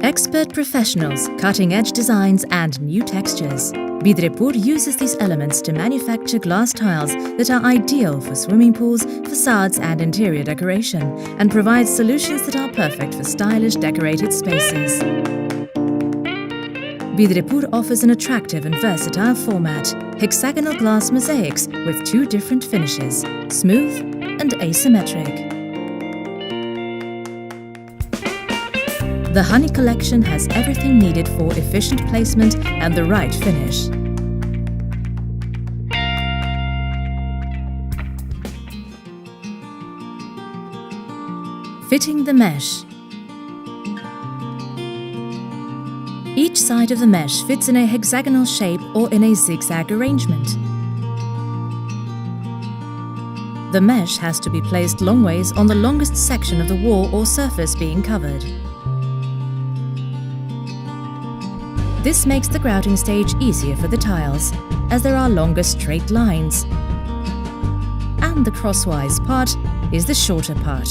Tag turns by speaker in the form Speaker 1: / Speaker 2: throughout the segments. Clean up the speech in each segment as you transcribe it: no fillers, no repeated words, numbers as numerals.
Speaker 1: Expert professionals, cutting-edge designs and new textures. Vidrepur uses these elements to manufacture glass tiles that are ideal for swimming pools, facades and interior decoration, and provides solutions that are perfect for stylish decorated spaces. Vidrepur offers an attractive and versatile format, hexagonal glass mosaics with two different finishes, smooth and asymmetric. The Honey collection has everything needed for efficient placement and the right finish. Fitting the mesh. Each side of the mesh fits in a hexagonal shape or in a zigzag arrangement. The mesh has to be placed long ways on the longest section of the wall or surface being covered. This makes the grouting stage easier for the tiles, as there are longer straight lines, and the crosswise part is the shorter part.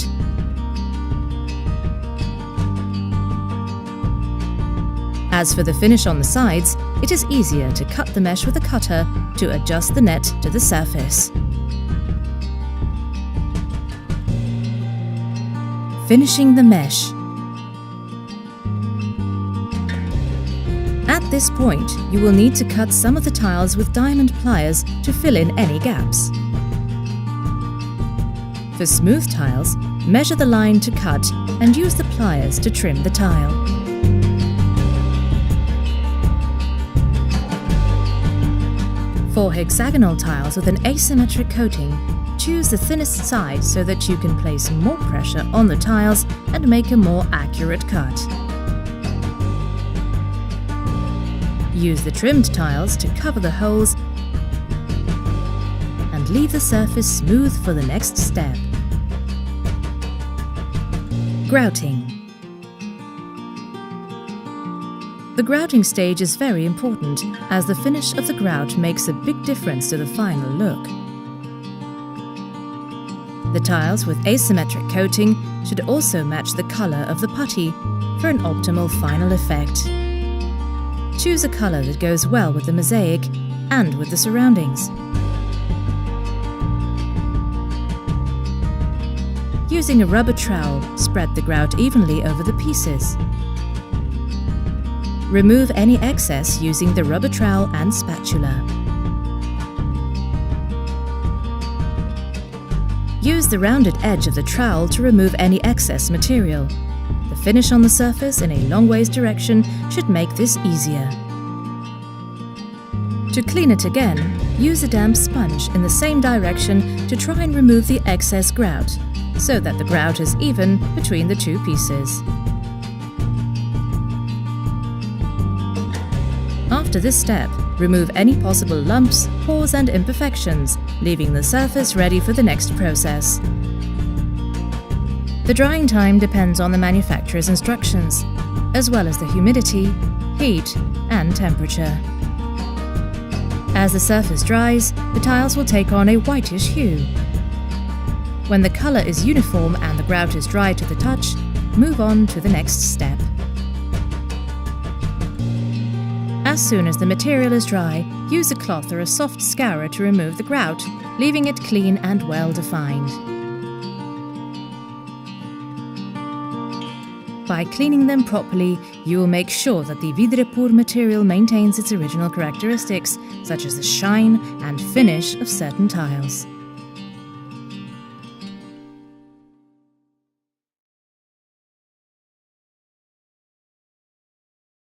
Speaker 1: As for the finish on the sides, it is easier to cut the mesh with a cutter to adjust the net to the surface. Finishing the mesh. At this point, you will need to cut some of the tiles with diamond pliers to fill in any gaps. For smooth tiles, measure the line to cut and use the pliers to trim the tile. For hexagonal tiles with an asymmetric coating, choose the thinnest side so that you can place more pressure on the tiles and make a more accurate cut. Use the trimmed tiles to cover the holes and leave the surface smooth for the next step. Grouting. The grouting stage is very important, as the finish of the grout makes a big difference to the final look. The tiles with asymmetric coating should also match the color of the putty for an optimal final effect. Choose a color that goes well with the mosaic and with the surroundings. Using a rubber trowel, spread the grout evenly over the pieces. Remove any excess using the rubber trowel and spatula. Use the rounded edge of the trowel to remove any excess material. The finish on the surface in a long ways direction should make this easier. To clean it again, use a damp sponge in the same direction to try and remove the excess grout, so that the grout is even between the two pieces. After this step, remove any possible lumps, pores and imperfections, leaving the surface ready for the next process. The drying time depends on the manufacturer's instructions, as well as the humidity, heat and temperature. As the surface dries, the tiles will take on a whitish hue. When the color is uniform and the grout is dry to the touch, move on to the next step. As soon as the material is dry, use a cloth or a soft scourer to remove the grout, leaving it clean and well defined. By cleaning them properly, you will make sure that the Vidrepur material maintains its original characteristics, such as the shine and finish of certain tiles.